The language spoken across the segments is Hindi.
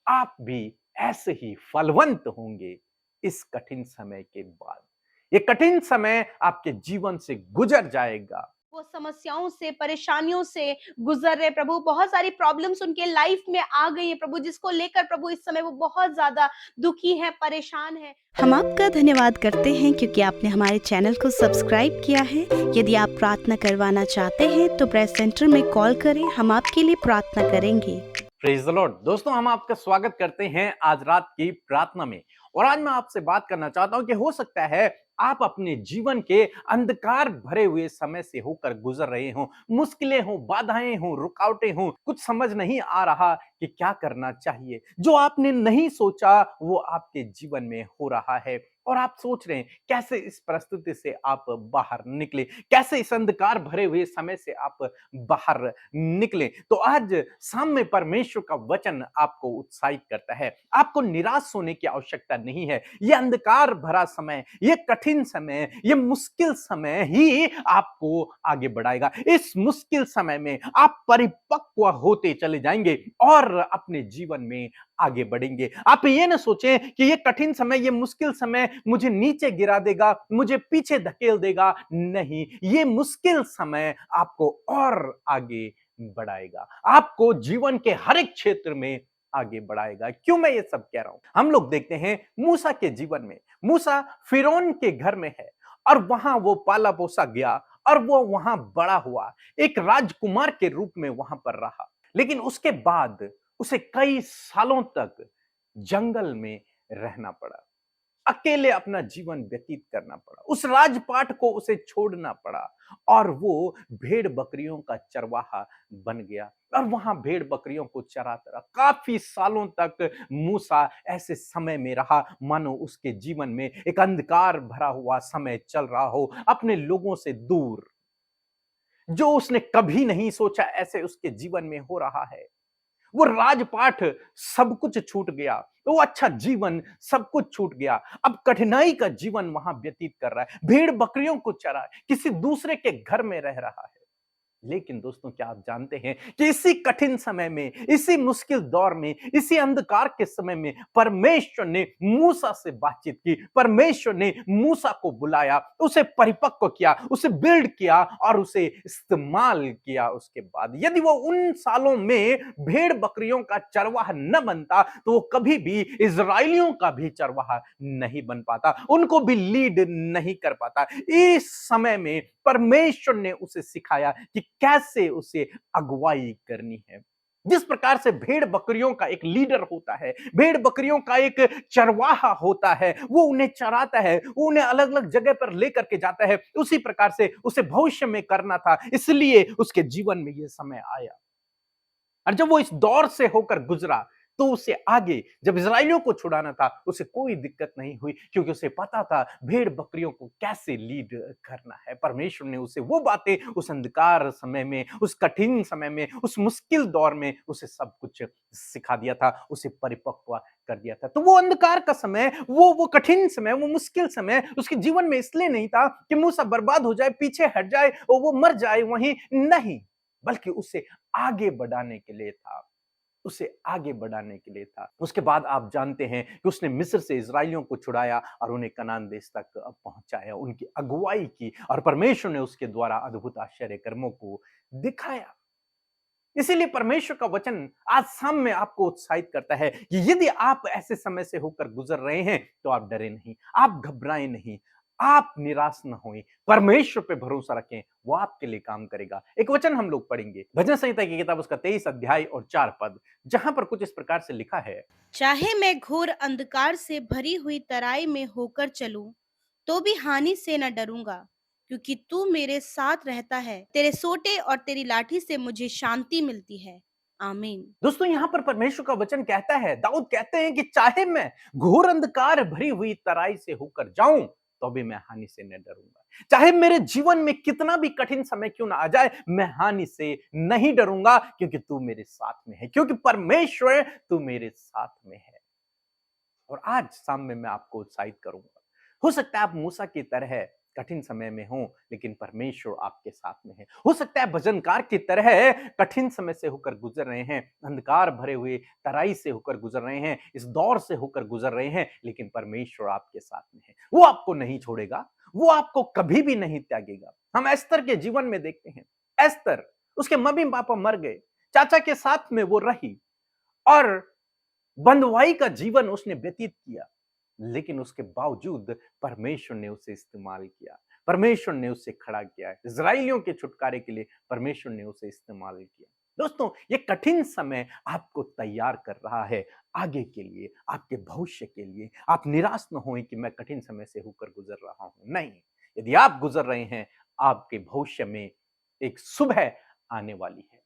आप भी ऐसे ही फलवंत होंगे इस कठिन समय के बाद। ये कठिन समय आपके जीवन से गुजर जाएगा। वो समस्याओं से, परेशानियों से गुज़र रहे प्रभु, बहुत सारी प्रॉब्लम्स उनके लाइफ में आ गई है प्रभु, जिसको लेकर प्रभु इस समय वो बहुत ज़्यादा दुखी हैं, परेशान हैं। हम आपका धन्यवाद करते हैं क्योंकि आपने हमारे चैनल को सब्सक्राइब किया है। यदि आप प्रार्थना करवाना चाहते हैं तो प्रेस सेंटर में कॉल करें, हम आपके लिए प्रार्थना करेंगे। Praise the Lord. दोस्तों, हम आपका स्वागत करते हैं आज रात की प्रार्थना में। और आज मैं आपसे बात करना चाहता हूं कि हो सकता है आप अपने जीवन के अंधकार भरे हुए समय से होकर गुजर रहे हो, मुश्किलें हो, बाधाएं हो, रुकावटें हो, कुछ समझ नहीं आ रहा कि क्या करना चाहिए। जो आपने नहीं सोचा वो आपके जीवन में हो रहा है और आप सोच रहे हैं कैसे इस परिस्थिति से आप बाहर निकले, कैसे इस अंधकार भरे हुए समय से आप बाहर निकले। तो आज सामने परमेश्वर का वचन आपको उत्साहित करता है। आपको निराश होने की आवश्यकता नहीं है। ये अंधकार भरा समय, ये कठिन समय, ये मुश्किल समय ही आपको आगे बढ़ाएगा। इस मुश्किल समय में आप परिपक्व होते चले जाएंगे और अपने जीवन में आगे बढ़ेंगे। आप ये ना सोचें कि ये कठिन समय, ये मुश्किल समय मुझे नीचे गिरा देगा, मुझे पीछे धकेल देगा। नहीं, ये मुश्किल समय आपको और आगे बढ़ाएगा, आपको जीवन के हर एक क्षेत्र में आगे बढ़ाएगा। क्यों मैं ये सब कह रहा हूं? हम लोग देखते हैं मूसा के जीवन में। मूसा फिरौन के घर में है और वहां वो पाला पोसा गया और वो वहां बड़ा हुआ, एक राजकुमार के रूप में वहां पर रहा। लेकिन उसके बाद उसे कई सालों तक जंगल में रहना पड़ा, अकेले अपना जीवन व्यतीत करना पड़ा, उस राजपाट को उसे छोड़ना पड़ा और वो भेड़ बकरियों का चरवाहा बन गया और वहां भेड़ बकरियों को चराता रहा। काफी सालों तक मूसा ऐसे समय में रहा मानो उसके जीवन में एक अंधकार भरा हुआ समय चल रहा हो, अपने लोगों से दूर। जो उसने कभी नहीं सोचा ऐसे उसके जीवन में हो रहा है। वो राजपाट सब कुछ छूट गया, वो अच्छा जीवन सब कुछ छूट गया। अब कठिनाई का जीवन वहां व्यतीत कर रहा है, भेड़ बकरियों को चरा है, किसी दूसरे के घर में रह रहा है। लेकिन दोस्तों, क्या आप जानते हैं कि इसी कठिन समय में, इसी मुश्किल दौर में, इसी अंधकार के समय में परमेश्वर ने मूसा से बातचीत की, परमेश्वर ने मूसा को बुलाया, उसे परिपक्व किया, उसे बिल्ड किया और उसे इस्तेमाल किया। उसके बाद यदि वो उन सालों में भेड़ बकरियों का चरवाहा न बनता तो वो कभी भी इजरायलियों का भी चरवाहा नहीं बन पाता, उनको भी लीड नहीं कर पाता। इस समय में परमेश्वर ने उसे सिखाया कि कैसे उसे अगुवाई करनी है। जिस प्रकार से भेड़ बकरियों का एक लीडर होता है, भेड़ बकरियों का एक चरवाहा होता है, वो उन्हें चराता है, वो उन्हें अलग अलग जगह पर लेकर के जाता है, उसी प्रकार से उसे भविष्य में करना था, इसलिए उसके जीवन में यह समय आया। और जब वो इस दौर से होकर गुजरा तो उसे आगे जब इजराइलियों को छुड़ाना था उसे कोई दिक्कत नहीं हुई, क्योंकि उसे पता था भेड़ बकरियों को कैसे लीड करना है। परमेश्वर ने उसे वो बातें उस अंधकार समय में, उस कठिन समय में, उस मुश्किल दौर में उसे सब कुछ सिखा दिया था, उसे परिपक्व कर दिया था। तो वो अंधकार का समय, वो कठिन समय, वो मुश्किल समय उसके जीवन में इसलिए नहीं था कि मूसा बर्बाद हो जाए, पीछे हट जाए और वो मर जाए वहीं, नहीं, बल्कि उसे आगे बढ़ाने के लिए था, उसे आगे बढ़ाने के लिए था। उसके बाद आप जानते हैं कि उसने मिस्र से इस्राएलियों को छुड़ाया और उन्हें कनान देश तक पहुंचाया, उनकी अगुवाई की और परमेश्वर ने उसके द्वारा अद्भुत आश्चर्य कर्मों को दिखाया। इसीलिए परमेश्वर का वचन आज शाम में आपको उत्साहित करता है कि यदि आप ऐसे समय से होकर गुजर रहे हैं तो आप डरे नहीं, आप घबराएं नहीं, आप निराश न होएं, परमेश्वर पे भरोसा रखें, वो आपके लिए काम करेगा। एक वचन हम लोग पढ़ेंगे भजन संहिता की किताब उसका 23 अध्याय और 4 पद, जहां पर कुछ इस प्रकार से लिखा है। चाहे मैं घोर अंधकार से भरी हुई तराई में होकर चलूं, तो भी हानि से न डरूंगा, क्योंकि तू मेरे साथ रहता है। तेरे सोटे और तेरी लाठी से मुझे शांति मिलती है। आमीन। दोस्तों, यहां पर परमेश्वर का वचन कहता है, दाऊद कहते हैं कि चाहे मैं घोर अंधकार भरी हुई तराई से होकर जाऊं तो भी मैं हानि से न डरूंगा। चाहे मेरे जीवन में कितना भी कठिन समय क्यों ना आ जाए, मैं हानि से नहीं डरूंगा, क्योंकि तू मेरे साथ में है, क्योंकि परमेश्वर तू मेरे साथ में है। और आज शाम में मैं आपको उत्साहित करूंगा। हो सकता है आप मूसा की तरह कठिन समय में हो, लेकिन परमेश्वर आपके साथ में है। हो सकता है भजनकार की तरह कठिन समय से होकर गुजर रहे हैं, अंधकार भरे हुए तराई से होकर गुजर रहे हैं, इस दौर से होकर गुजर रहे हैं, लेकिन परमेश्वर आपके साथ में है। वो आपको नहीं छोड़ेगा, वो आपको कभी भी नहीं त्यागेगा। हम एस्तर के जीवन में देखते हैं, एस्तर, उसके मम्मी पापा मर गए, चाचा के साथ में वो रही और बंधुआई का जीवन उसने व्यतीत किया, लेकिन उसके बावजूद परमेश्वर ने उसे इस्तेमाल किया, परमेश्वर ने उसे खड़ा किया। इजराइलियों के छुटकारे के लिए परमेश्वर ने उसे इस्तेमाल किया। दोस्तों, ये कठिन समय आपको तैयार कर रहा है आगे के लिए, आपके भविष्य के लिए। आप निराश न हों कि मैं कठिन समय से होकर गुजर रहा हूं, नहीं। यदि आप गुजर रहे हैं, आपके भविष्य में एक सुबह आने वाली है।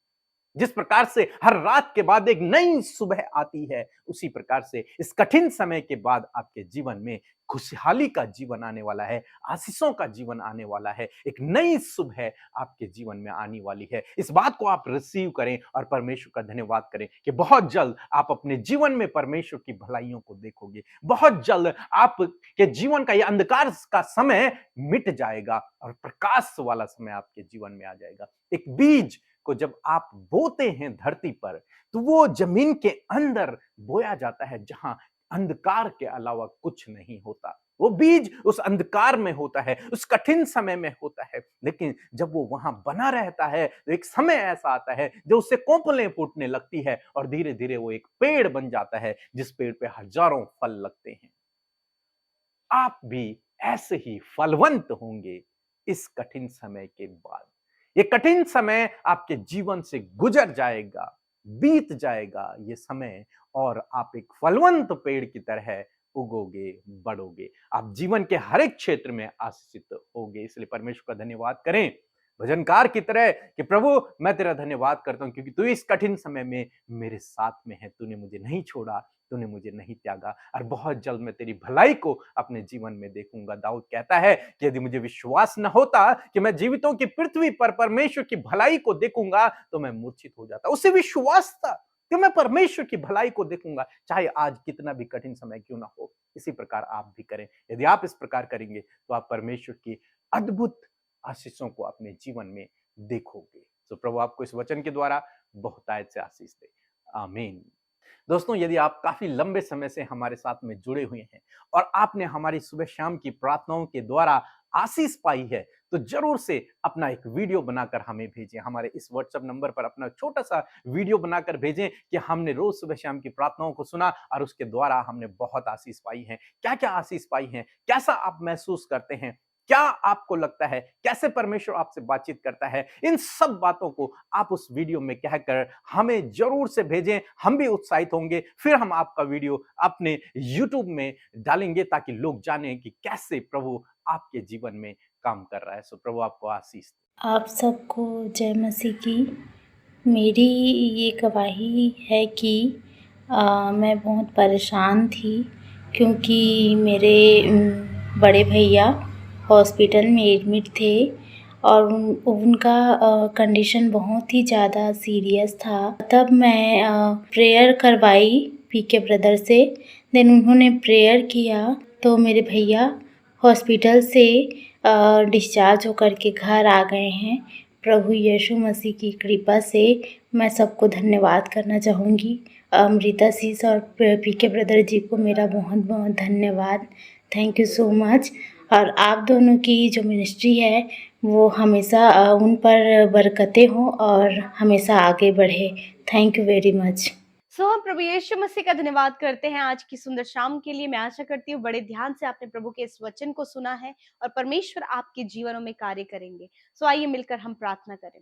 जिस प्रकार से हर रात के बाद एक नई सुबह आती है, उसी प्रकार से इस कठिन समय के बाद आपके जीवन में खुशहाली का जीवन आने वाला है, आशीषों का जीवन आने वाला है, एक नई सुबह आपके जीवन में आने वाली है। इस बात को आप रिसीव करें और परमेश्वर का धन्यवाद करें कि बहुत जल्द आप अपने जीवन में परमेश्वर की भलाइयों को देखोगे। बहुत जल्द आपके जीवन का ये अंधकार का समय मिट जाएगा और प्रकाश वाला समय आपके जीवन में आ जाएगा। एक बीज को जब आप बोते हैं धरती पर, तो वो जमीन के अंदर बोया जाता है जहां अंधकार के अलावा कुछ नहीं होता। वो बीज उस अंधकार में होता है, उस कठिन समय में होता है, लेकिन जब वो वहां बना रहता है तो एक समय ऐसा आता है जो उससे कोंपलें फूटने लगती है और धीरे धीरे वो एक पेड़ बन जाता है, जिस पेड़ पे हजारों फल लगते हैं। आप भी ऐसे ही फलवंत होंगे इस कठिन समय के बाद। ये कठिन समय आपके जीवन से गुजर जाएगा, बीत जाएगा ये समय, और आप एक फलवंत पेड़ की तरह उगोगे, बढ़ोगे। आप जीवन के हर एक क्षेत्र में आशीषित होगे। इसलिए परमेश्वर का धन्यवाद करें भजनकार की तरह कि प्रभु, मैं तेरा धन्यवाद करता हूं क्योंकि तू इस कठिन समय में मेरे साथ में है। तूने मुझे नहीं छोड़ा, तूने मुझे नहीं त्यागा, और बहुत जल्द मैं तेरी भलाई को अपने जीवन में देखूंगा। दाऊद कहता है कि यदि मुझे विश्वास न होता कि मैं जीवितों की पृथ्वी पर परमेश्वर की भलाई को देखूंगा तो मैं मूर्छित हो जाता। उसे विश्वास था कि मैं परमेश्वर की भलाई को देखूंगा, चाहे आज कितना भी कठिन समय क्यों ना हो। इसी प्रकार आप भी करें। यदि आप इस प्रकार करेंगे तो आप परमेश्वर की अद्भुत आशीषों को अपने जीवन में देखोगे। तो प्रभु आपको इस वचन के द्वारा बहुतायत से आशीष दे। आमीन। दोस्तों, यदि आप काफी लंबे समय से हमारे साथ में जुड़े हुए हैं और आपने हमारी सुबह शाम की प्रार्थनाओं के द्वारा आशीष पाई है, तो जरूर से अपना एक वीडियो बनाकर हमें भेजें। हमारे इस व्हाट्सएप नंबर पर अपना छोटा सा वीडियो बनाकर भेजें कि हमने रोज सुबह शाम की प्रार्थनाओं को सुना और उसके द्वारा हमने बहुत आशीष पाई है। क्या क्या आशीष पाई है, कैसा आप महसूस करते हैं, क्या आपको लगता है, कैसे परमेश्वर आपसे बातचीत करता है, इन सब बातों को आप उस वीडियो में कहकर हमें जरूर से भेजें। हम भी उत्साहित होंगे। फिर हम आपका वीडियो अपने YouTube में डालेंगे ताकि लोग जानें कि कैसे प्रभु आपके जीवन में काम कर रहा है। सो प्रभु आपको आशीष दे। आप सबको जय मसीह की। मेरी ये गवाही है कि मैं बहुत परेशान थी क्योंकि मेरे बड़े भैया हॉस्पिटल में एडमिट थे और उनका कंडीशन बहुत ही ज़्यादा सीरियस था। तब मैं प्रेयर करवाई पीके ब्रदर से। देन उन्होंने प्रेयर किया तो मेरे भैया हॉस्पिटल से डिस्चार्ज होकर के घर आ गए हैं। प्रभु यीशु मसीह की कृपा से मैं सबको धन्यवाद करना चाहूँगी। अमृता सीस और पीके ब्रदर जी को मेरा बहुत बहुत धन्यवाद। Thank you so much. और आप दोनों की जो मिनिस्ट्री है वो हमेशा उन पर बरकतें हों और हमेशा आगे बढ़े। Thank you very much. हम प्रभु यीशु मसीह का धन्यवाद करते हैं आज की सुंदर शाम के लिए। मैं आशा करती हूँ बड़े ध्यान से आपने प्रभु के इस वचन को सुना है और परमेश्वर आपके जीवनों में कार्य करेंगे। आइए मिलकर हम प्रार्थना करें।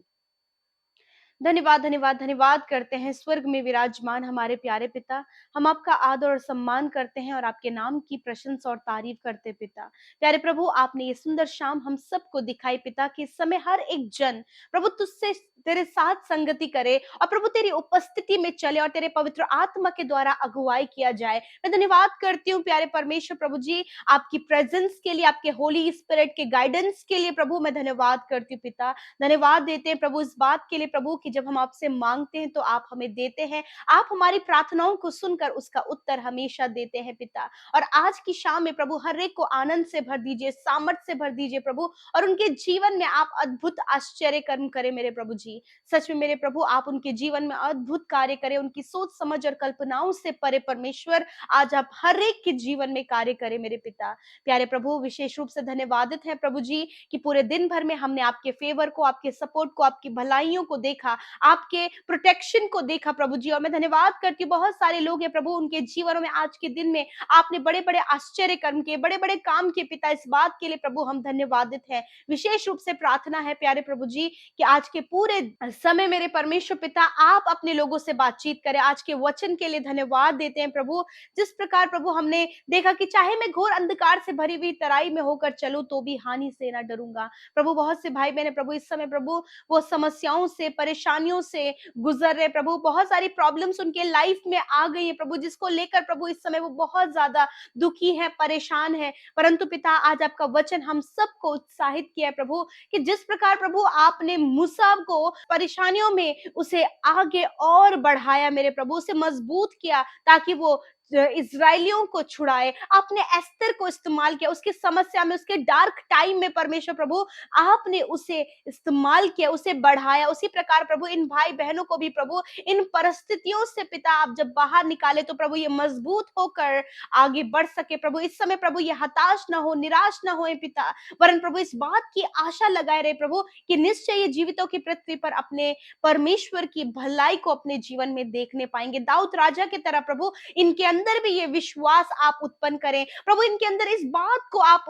धन्यवाद धन्यवाद धन्यवाद करते हैं स्वर्ग में विराजमान हमारे प्यारे पिता। हम आपका आदर और सम्मान करते हैं और आपके नाम की प्रशंसा और तारीफ करते पिता। प्यारे प्रभु, आपने ये सुंदर शाम हम सबको दिखाई पिता कि इस समय हर एक जन प्रभु तुझसे तेरे साथ संगति करे और प्रभु तेरी उपस्थिति में चले और तेरे पवित्र आत्मा के द्वारा अगुवाई किया जाए। मैं धन्यवाद करती हूँ प्यारे परमेश्वर प्रभु जी, आपकी प्रेजेंस के लिए, आपके होली स्पिरिट के गाइडेंस के लिए प्रभु मैं धन्यवाद करती हूँ पिता। धन्यवाद देते हैं प्रभु इस बात के लिए प्रभु कि जब हम आपसे मांगते हैं तो आप हमें देते हैं। आप हमारी प्रार्थनाओं को सुनकर उसका उत्तर हमेशा देते हैं पिता। और आज की शाम में प्रभु हर एक को आनंद से भर दीजिए, सामर्थ से भर दीजिए प्रभु, और उनके जीवन में आप अद्भुत आश्चर्य कर्म करें मेरे प्रभु जी। सच में मेरे प्रभु आप उनके जीवन में अद्भुत कार्य करें, उनकी सोच समझ और कल्पनाओं से परे परमेश्वर आज आप हर एक के जीवन में कार्य करें मेरे पिता। प्यारे प्रभु विशेष रूप से धन्यवादित है प्रभु जी कि पूरे दिन भर में हमने आपके फेवर को, आपके सपोर्ट को, आपकी भलाइयों को देखा, आपके प्रोटेक्शन को देखा प्रभु जी। और मैं धन्यवाद करती हूँ, बहुत सारे लोग हैं प्रभु, उनके जीवनों में आज के दिन में आपने बड़े बड़े आश्चर्य कर्म किए, बड़े बड़े काम किए पिता। इस बात के लिए प्रभु हम धन्यवादित हैं। विशेष रूप से प्रार्थना है प्यारे प्रभु जी कि आज के पूरे समय मेरे परमेश्वर पिता आप अपने लोगों से बातचीत करें। आज के वचन के लिए धन्यवाद देते हैं प्रभु। जिस प्रकार प्रभु हमने देखा कि चाहे मैं घोर अंधकार से भरी हुई तराई में होकर चलूं तो भी हानि से ना डरूंगा। प्रभु बहुत से भाई बहन प्रभु इस समय प्रभु वो समस्याओं से, परेशानियों से गुजर रहे प्रभु। बहुत सारी प्रॉब्लम्स उनके लाइफ में आ गई है प्रभु, जिसको लेकर प्रभु इस समय वो बहुत ज्यादा दुखी है, परेशान है। परंतु पिता आज आपका वचन हम सबको उत्साहित किया है प्रभु कि जिस प्रकार प्रभु आपने मूसा को परेशानियों में उसे आगे और बढ़ाया मेरे प्रभु, उसे मजबूत किया ताकि वो इजरायलियों को छुड़ाए। आपने एस्तर को इस्तेमाल किया उसकी समस्या में, उसके डार्क टाइम में परमेश्वर प्रभु आपने उसे इस्तेमाल किया, उसे बढ़ाया। उसी प्रकार प्रभु इन भाई बहनों को भी प्रभु इन परिस्थितियों से पिता आप जब बाहर निकाले तो प्रभु ये मजबूत होकर आगे बढ़ सके प्रभु। इस समय प्रभु ये हताश ना हो, निराश ना हो पिता, वरन प्रभु इस बात की आशा लगाए रहे प्रभु कि निश्चय ये जीवितों की पृथ्वी पर अपने परमेश्वर की भलाई को अपने जीवन में देखने पाएंगे। दाऊद राजा की तरह प्रभु इनके अंदर भी ये विश्वास आप उत्पन्न करें प्रभु, इनके अंदर इस बात को आप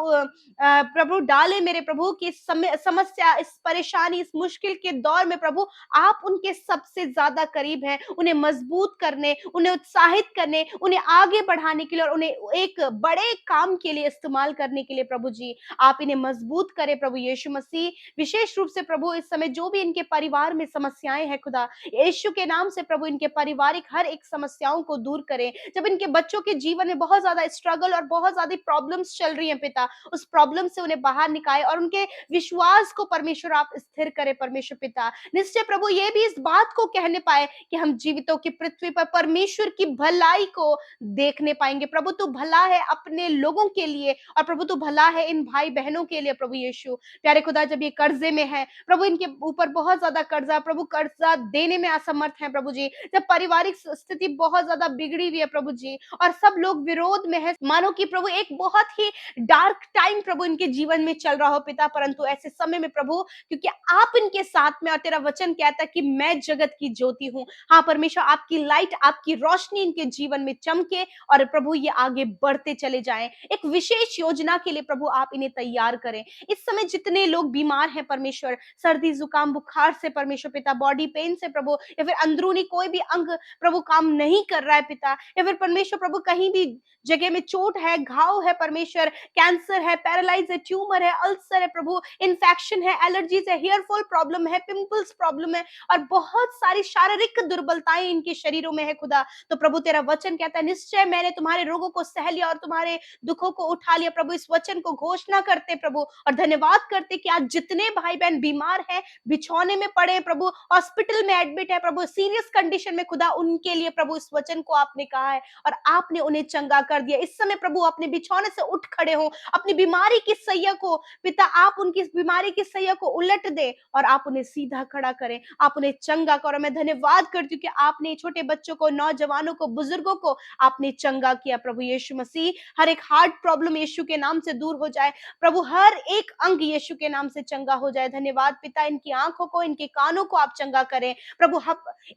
प्रभु डालें मेरे प्रभु कि समस्या, इस परेशानी, इस मुश्किल के दौर में प्रभु आप उनके सबसे ज्यादा करीब हैं, उन्हें मजबूत करने, उन्हें उत्साहित करने, उन्हें आगे बढ़ाने के लिए और उन्हें एक बड़े काम के लिए इस्तेमाल करने के लिए प्रभु जी आप इन्हें मजबूत करें प्रभु यीशु मसीह। विशेष रूप से प्रभु इस समय जो भी इनके परिवार में समस्याएं हैं खुदा, यीशु के नाम से प्रभु इनके पारिवारिक हर एक समस्याओं को दूर करें। जब इनके बच्चों के जीवन में बहुत ज्यादा स्ट्रगल और बहुत ज्यादा प्रॉब्लम्स चल रही हैं पिता, उस प्रॉब्लम से उन्हें बाहर निकाले और उनके विश्वास को परमेश्वर आप स्थिर करें परमेश्वर पिता। निश्चय प्रभु ये भी इस बात को कहने पाए कि हम जीवितों की पृथ्वी पर परमेश्वर की भलाई को देखने पाएंगे। प्रभु तू भला है अपने लोगों के लिए और प्रभु तू भला है इन भाई बहनों के लिए प्रभु यीशु। प्यारे खुदा जब ये कर्जे में है प्रभु, इनके ऊपर बहुत ज्यादा कर्जा प्रभु, कर्जा देने में असमर्थ है प्रभु जी, जब पारिवारिक स्थिति बहुत ज्यादा बिगड़ी हुई है प्रभु जी और सब लोग विरोध में है, मानो कि प्रभु एक बहुत ही डार्क टाइम प्रभु इनके जीवन में चल रहा हो पिता। परंतु ऐसे समय में प्रभु क्योंकि आप इनके साथ में और तेरा वचन कहता है कि मैं जगत की ज्योति हूँ। हाँ परमेश्वर आपकी लाइट, आपकी रोशनी इनके जीवन में चमके और प्रभु ये आगे बढ़ते चले जाएं। एक विशेष योजना के लिए प्रभु आप इन्हें तैयार करें। इस समय जितने लोग बीमार हैं परमेश्वर, सर्दी जुकाम बुखार से परमेश्वर पिता, बॉडी पेन से प्रभु, या फिर अंदरूनी कोई भी अंग प्रभु काम नहीं कर रहा है पिता, या फिर परमेश्वर प्रभु कहीं भी जगह में चोट है, घाव है परमेश्वर, कैंसर है, पैरालाइज है, ट्यूमर है, अल्सर है प्रभु, इन्फेक्शन है, एलर्जीज है, हेयर फॉल प्रॉब्लम है, पिंपल्स प्रॉब्लम है और बहुत सारी शारीरिक दुर्बलताएं इनके शरीरों में है खुदा। तो प्रभु तेरा वचन कहता है निश्चय मैंने तुम्हारे रोगों को सह लिया और तुम्हारे दुखों को उठा लिया। प्रभु इस वचन को घोषणा करते प्रभु और धन्यवाद करते कि आज जितने भाई बहन बीमार हैं, बिछौने में पड़े प्रभु, हॉस्पिटल में एडमिट है प्रभु, सीरियस कंडीशन में खुदा, उनके लिए प्रभु इस वचन को आपने कहा है और आपने उन्हें चंगा कर दिया। इस समय प्रभु अपने बिछौने से उठ खड़े हो, अपनी बीमारी की सैया को पिता आप उनकी बीमारी की सैया को उलट दे और आप उन्हें सीधा खड़ा करें, आप उन्हें चंगा करो। मैं धन्यवाद करती हूँ कि आपने छोटे बच्चों को, नौजवानों को, बुजुर्गों को आपने चंगा किया प्रभु यीशु मसीह। हर एक हार्ट प्रॉब्लम यीशु के नाम से दूर हो जाए प्रभु, हर एक अंग यीशु के नाम से चंगा हो जाए। धन्यवाद पिता, इनकी आंखों को, इनके कानों को आप चंगा करें प्रभु,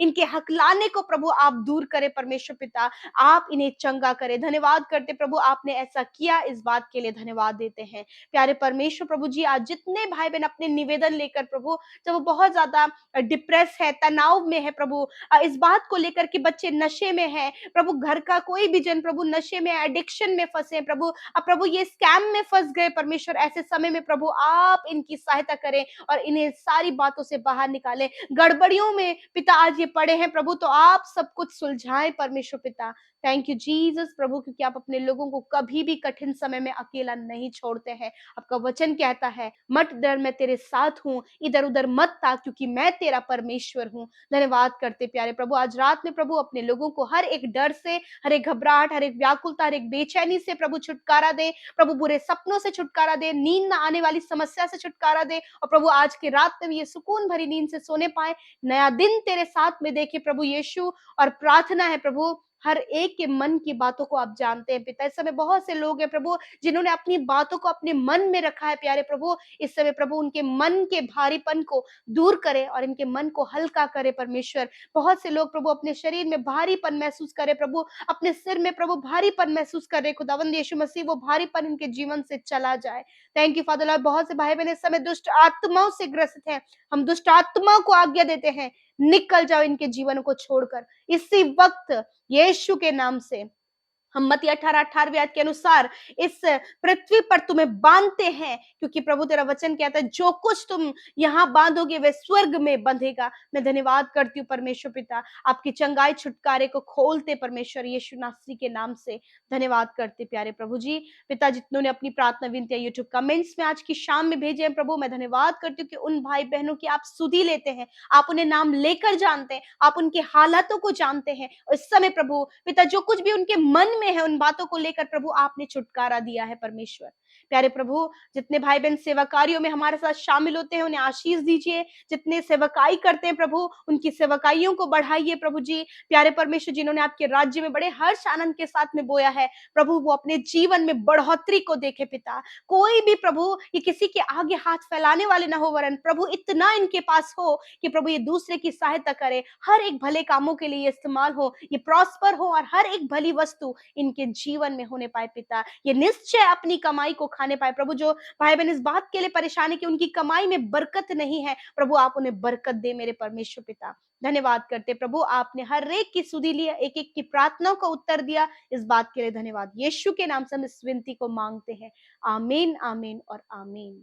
इनके हकलाने को प्रभु आप दूर करें परमेश्वर पिता। आप इन्हें चंगा करें। धन्यवाद करते प्रभु, आपने ऐसा किया, इस बात के लिए धन्यवाद देते हैं। प्यारे परमेश्वर प्रभु जी, आज जितने भाई बहन अपने निवेदन लेकर प्रभु, जब वो बहुत ज्यादा डिप्रेस है, तनाव में है प्रभु, इस बात को लेकर कि बच्चे नशे में है प्रभु, घर का कोई भी जन प्रभु नशे में, एडिक्शन में फंसे हैं प्रभु, अब प्रभु ये स्कैम में फंस गए परमेश्वर, ऐसे समय में प्रभु आप इनकी सहायता करें और इन्हें सारी बातों से बाहर निकालें। गड़बड़ियों में पिता आज ये पड़े हैं प्रभु, तो आप सब कुछ सुलझाएं परमेश्वर पिता। थैंक यू जीसस प्रभु, क्योंकि आप अपने लोगों को कभी भी कठिन समय में अकेला नहीं छोड़ते हैं। आपका वचन कहता है, मत डर, मैं तेरे साथ हूँ, इधर उधर मत ताक, क्योंकि मैं तेरा परमेश्वर हूँ। धन्यवाद करते प्यारे प्रभु, आज रात में प्रभु अपने लोगों को हर एक डर से, हर एक घबराहट, हर एक व्याकुलता, हर एक बेचैनी से प्रभु छुटकारा दे प्रभु, बुरे सपनों से छुटकारा दे, नींद न आने वाली समस्या से छुटकारा दे, और प्रभु आज की रात में भी ये सुकून भरी नींद से सोने पाए, नया दिन तेरे साथ में देखे प्रभु यीशु। और प्रार्थना है प्रभु, हर एक के मन की बातों को आप जानते हैं पिता। इस समय बहुत से लोग हैं प्रभु जिन्होंने अपनी बातों को अपने मन में रखा है प्यारे प्रभु, इस समय प्रभु उनके मन के भारीपन को दूर करे और इनके मन को हल्का करे परमेश्वर। बहुत से लोग प्रभु अपने शरीर में भारीपन महसूस करे प्रभु, अपने सिर में प्रभु भारीपन महसूस करे, खुदावंद यीशु मसीह वो भारीपन इनके जीवन से चला जाए। Thank you father Lord. बहुत से भाई बहन इस समय दुष्ट आत्माओं से ग्रसित हैं, हम दुष्ट आत्माओं को आज्ञा देते हैं, निकल जाओ इनके जीवन को छोड़कर इसी वक्त यीशु के नाम से। हम मत्ती 18:18 के अनुसार इस पृथ्वी पर तुम्हें बांधते हैं, क्योंकि प्रभु तेरा वचन कहता है जो कुछ तुम यहाँ बांधोगे वे स्वर्ग में बंधेगा। मैं धन्यवाद करती हूँ परमेश्वर पिता, आपकी चंगाई छुटकारे को खोलते परमेश्वर यीशु नासरी के नाम से। धन्यवाद करते प्यारे प्रभु जी। पिता जितनों ने अपनी प्रार्थना विनतियां यूट्यूब कमेंट्स में आज की शाम में भेजे हैं प्रभु, मैं धन्यवाद करती हूँ कि उन भाई बहनों की आप सुधि लेते हैं, आप उन्हें नाम लेकर जानते हैं, आप उनके हालातों को जानते हैं। इस समय प्रभु पिता जो कुछ भी उनके मन में है उन बातों को लेकर प्रभु आपने छुटकारा दिया है परमेश्वर। प्यारे प्रभु जितने भाई बहन सेवा कार्यों में हमारे साथ शामिल होते हैं उन्हें आशीष दीजिए, जितने सेवकाई करते हैं प्रभु उनकी सेवकाइयों को बढ़ाइए प्रभु जी। प्यारे परमेश्वर जिन्होंने आपके राज्य में बड़े हर्ष आनंद के साथ में बोया है प्रभु, वो अपने जीवन में बढ़ोतरी को देखे पिता। कोई भी प्रभु ये किसी के आगे हाथ फैलाने वाले ना हो, वरन प्रभु इतना इनके पास हो कि प्रभु ये दूसरे की सहायता करे, हर एक भले कामों के लिए इस्तेमाल हो, ये प्रॉस्पर हो और हर एक भली वस्तु इनके जीवन में होने पाए पिता। ये निश्चय अपनी कमाई को खाने पाए प्रभु। जो भाई बहन इस बात के लिए परेशान है कि उनकी कमाई में बरकत नहीं है प्रभु, आप उन्हें बरकत दे मेरे परमेश्वर पिता। धन्यवाद करते प्रभु, आपने हर एक की सुधि लिया, एक एक की प्रार्थनाओं का उत्तर दिया, इस बात के लिए धन्यवाद। यीशु के नाम से हम इस विनती को मांगते हैं, आमीन आमीन और आमीन।